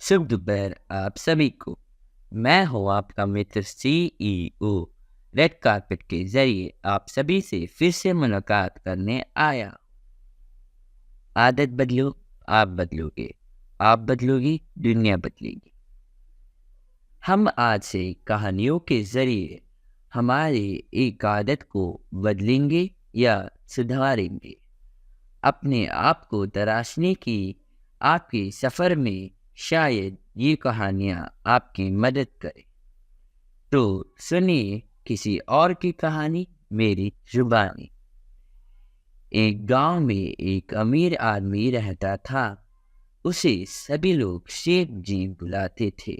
शुभ दोपहर आप सभी को। मैं हूँ आपका मित्र CEO। रेड कारपेट के जरिए आप सभी से फिर से मुलाकात करने आया। आदत बदलो, आप बदलोगे। आप बदलोगी, दुनिया बदलेगी। हम आज से कहानियों के जरिए हमारी एक आदत को बदलेंगे या सुधारेंगे। अपने आप को तराशने की आपके सफ़र में शायद ये कहानियाँ आपकी मदद करें। तो सुनिए किसी और की कहानी मेरी जुबानी। एक गांव में एक अमीर आदमी रहता था। उसे सभी लोग शेख जी बुलाते थे।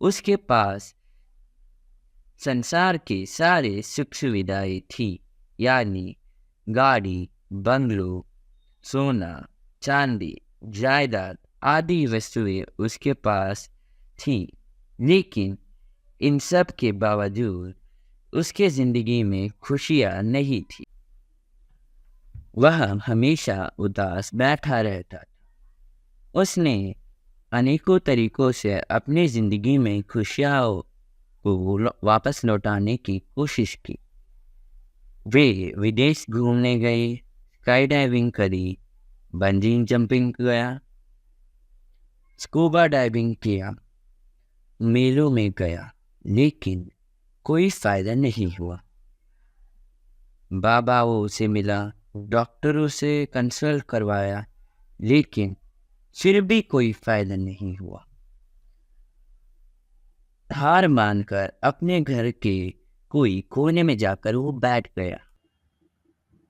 उसके पास संसार के सारे सुख सुविधाएं थी, यानी गाड़ी, बंगलो, सोना, चांदी, जायदाद आदि वस्तुएं उसके पास थी। लेकिन इन सब के बावजूद उसके जिंदगी में खुशियां नहीं थी। वह हमेशा उदास बैठा रहता था। उसने अनेकों तरीकों से अपनी जिंदगी में खुशियां को वापस लौटाने की कोशिश की। वे विदेश घूमने गए, स्काई डाइविंग करी, बंजी जंपिंग गया, स्कूबा डाइविंग किया, मेलों में गया, लेकिन कोई फायदा नहीं हुआ। बाबाओं से मिला, डॉक्टरों से कंसल्ट करवाया, लेकिन फिर भी कोई फायदा नहीं हुआ। हार मानकर अपने घर के कोई कोने में जाकर वो बैठ गया।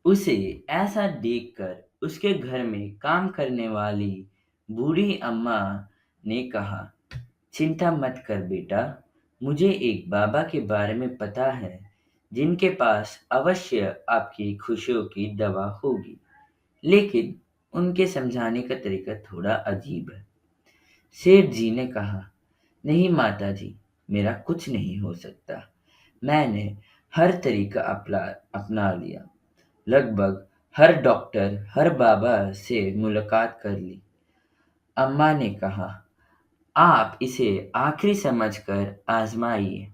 उसे ऐसा देखकर उसके घर में काम करने वाली बूढ़ी अम्मा ने कहा, चिंता मत कर बेटा, मुझे एक बाबा के बारे में पता है जिनके पास अवश्य आपकी खुशियों की दवा होगी। लेकिन उनके समझाने का तरीका थोड़ा अजीब है। सेठ जी ने कहा, नहीं माता जी, मेरा कुछ नहीं हो सकता। मैंने हर तरीका अपना लिया। लगभग हर डॉक्टर, हर बाबा से मुलाकात कर ली। अम्मा ने कहा, आप इसे आखिरी समझकर आजमाइए।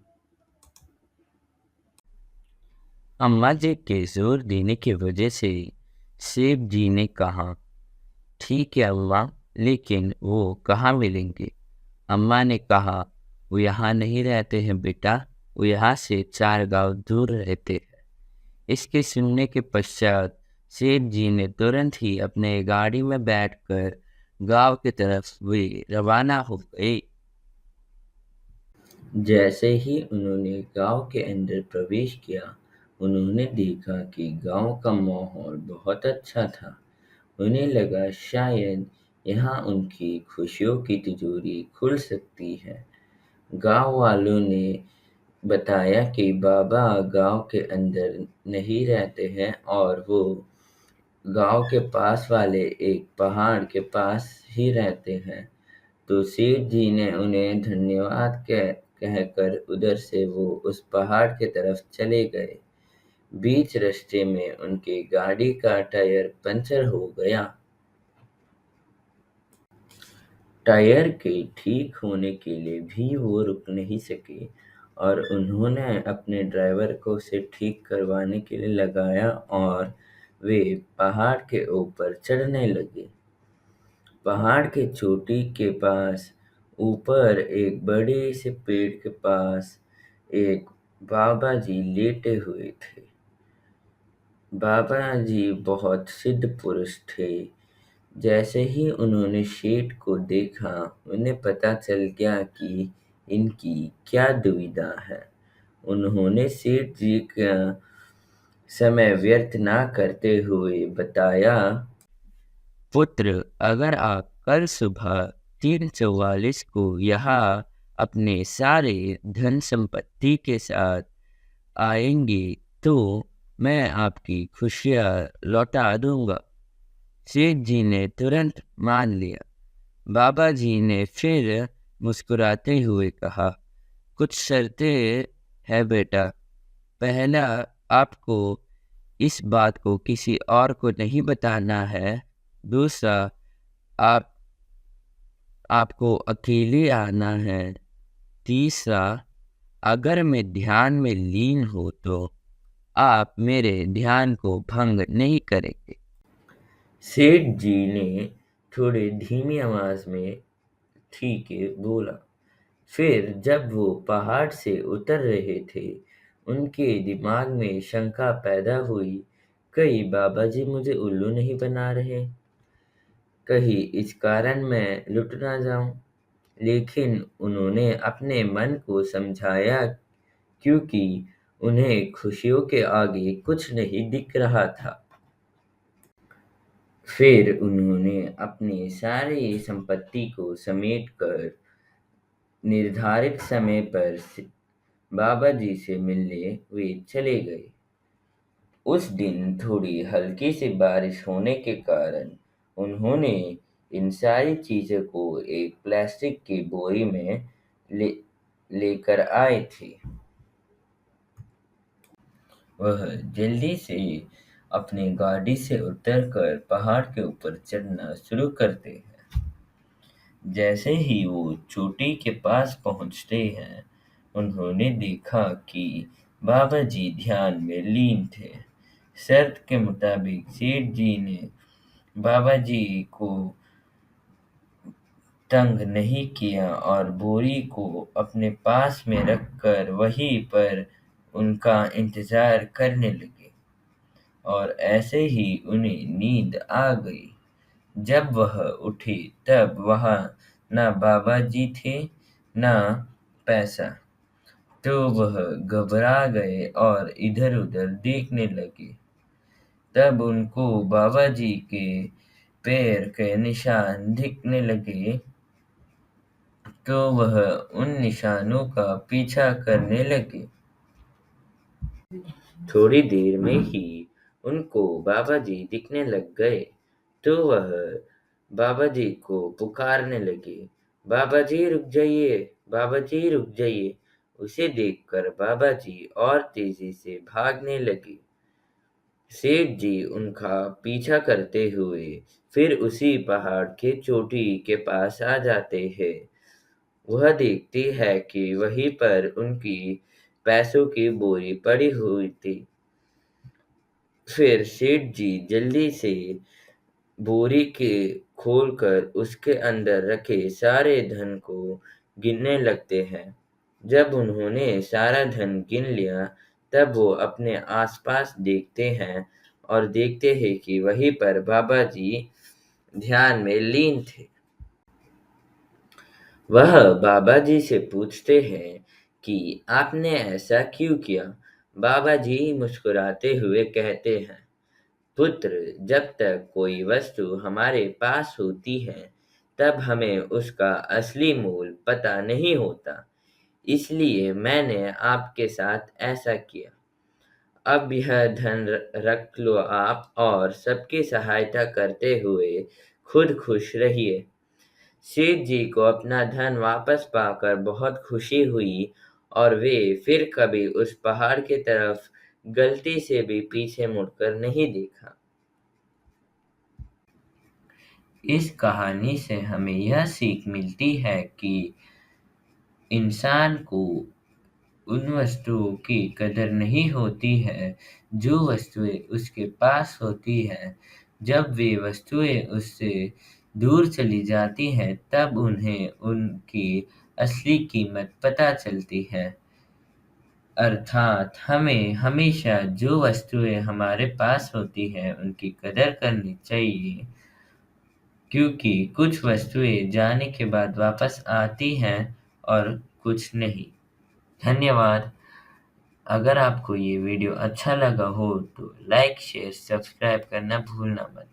अम्मा जी के जोर देने की वजह से सेठ जी ने कहा, ठीक है अम्मा, लेकिन वो कहाँ मिलेंगे? अम्मा ने कहा, वो यहाँ नहीं रहते हैं बेटा, वो यहाँ से 4 गांव दूर रहते हैं। इसके सुनने के पश्चात सेठ जी ने तुरंत ही अपने गाड़ी में बैठकर गांव की तरफ वे रवाना हो गए। जैसे ही उन्होंने गांव के अंदर प्रवेश किया, उन्होंने देखा कि गांव का माहौल बहुत अच्छा था। उन्हें लगा शायद यहाँ उनकी खुशियों की तिजोरी खुल सकती है। गांव वालों ने बताया कि बाबा गांव के अंदर नहीं रहते हैं और वो गांव के पास वाले एक पहाड़ के पास ही रहते हैं। तो सेठ जी ने उन्हें धन्यवाद कहकर उधर से वो उस पहाड़ की तरफ चले गए। बीच रास्ते में उनकी गाड़ी का टायर पंचर हो गया। टायर के ठीक होने के लिए भी वो रुक नहीं सके और उन्होंने अपने ड्राइवर को उसे ठीक करवाने के लिए लगाया और वे पहाड़ के ऊपर चढ़ने लगे। पहाड़ की चोटी के पास ऊपर एक बड़े से पेड़ के पास एक बाबा जी लेटे हुए थे। बाबा जी बहुत सिद्ध पुरुष थे। जैसे ही उन्होंने सेठ को देखा, उन्हें पता चल गया कि इनकी क्या दुविधा है। उन्होंने सेठ जी का समय व्यर्थ ना करते हुए बताया, पुत्र, अगर आप कल सुबह 3:44 को यहाँ अपने सारे धन संपत्ति के साथ आएंगे तो मैं आपकी खुशियाँ लौटा दूंगा। सेठ जी ने तुरंत मान लिया। बाबा जी ने फिर मुस्कुराते हुए कहा, कुछ शर्तें है बेटा। पहला, आपको इस बात को किसी और को नहीं बताना है। दूसरा, आप आपको अकेले आना है। तीसरा, अगर मैं ध्यान में लीन हूँ तो आप मेरे ध्यान को भंग नहीं करेंगे। सेठ जी ने थोड़े धीमी आवाज में ठीक है बोला। फिर जब वो पहाड़ से उतर रहे थे, उनके दिमाग में शंका पैदा हुई, कहीं बाबा जी मुझे उल्लू नहीं बना रहे, कहीं इस कारण मैं लुट ना जाऊं। लेकिन उन्होंने अपने मन को समझाया, क्योंकि उन्हें खुशियों के आगे कुछ नहीं दिख रहा था। फिर उन्होंने अपनी सारी संपत्ति को समेटकर निर्धारित समय पर बाबा जी से मिलने वे चले गए। उस दिन थोड़ी हल्की सी बारिश होने के कारण उन्होंने इन सारी चीज़ों को एक प्लास्टिक की बोरी में ले लेकर आए थे। वह जल्दी से अपनी गाड़ी से उतरकर पहाड़ के ऊपर चढ़ना शुरू करते हैं। जैसे ही वो चोटी के पास पहुंचते हैं, उन्होंने देखा कि बाबा जी ध्यान में लीन थे। शर्त के मुताबिक सेठ जी ने बाबा जी को तंग नहीं किया और बोरी को अपने पास में रखकर वहीं पर उनका इंतजार करने लगे। और ऐसे ही उन्हें नींद आ गई। जब वह उठे तब वहाँ न बाबा जी थे, न पैसा। तो वह घबरा गए और इधर-उधर देखने लगे। तब उनको बाबा जी के पैर के निशान दिखने लगे, तो वह उन निशानों का पीछा करने लगे। थोड़ी देर में ही उनको बाबा जी दिखने लग गए, तो वह बाबा जी को पुकारने लगे, बाबा जी रुक जाइए, बाबा जी रुक जाइए। उसे देखकर बाबा जी और तेजी से भागने लगे। सेठ जी उनका पीछा करते हुए फिर उसी पहाड़ के चोटी के पास आ जाते हैं। वह देखती है कि वहीं पर उनकी पैसों की बोरी पड़ी हुई थी। फिर सेठ जी जल्दी से बोरी के खोलकर उसके अंदर रखे सारे धन को गिनने लगते हैं। जब उन्होंने सारा धन गिन लिया, तब वो अपने आसपास देखते हैं और देखते हैं कि वहीं पर बाबा जी ध्यान में लीन थे। वह बाबा जी से पूछते हैं कि आपने ऐसा क्यों किया? बाबा जी मुस्कुराते हुए कहते हैं, पुत्र, जब तक कोई वस्तु हमारे पास होती है, तब हमें उसका असली मूल पता नहीं होता। इसलिए मैंने आपके साथ ऐसा किया। अब यह धन रख लो आप और सबकी सहायता करते हुए खुद खुश रहिए। सेठ जी को अपना धन वापस पाकर बहुत खुशी हुई और वे फिर कभी उस पहाड़ की तरफ गलती से भी पीछे मुड़कर नहीं देखा। इस कहानी से हमें यह सीख मिलती है कि इंसान को उन वस्तुओं की कदर नहीं होती है जो वस्तुएं उसके पास होती हैं। जब वे वस्तुएं उससे दूर चली जाती हैं, तब उन्हें उनकी असली कीमत पता चलती है। अर्थात हमें हमेशा जो वस्तुएं हमारे पास होती हैं उनकी कदर करनी चाहिए, क्योंकि कुछ वस्तुएं जाने के बाद वापस आती हैं और कुछ नहीं। धन्यवाद। अगर आपको ये वीडियो अच्छा लगा हो तो लाइक, शेयर, सब्सक्राइब करना भूलना मत।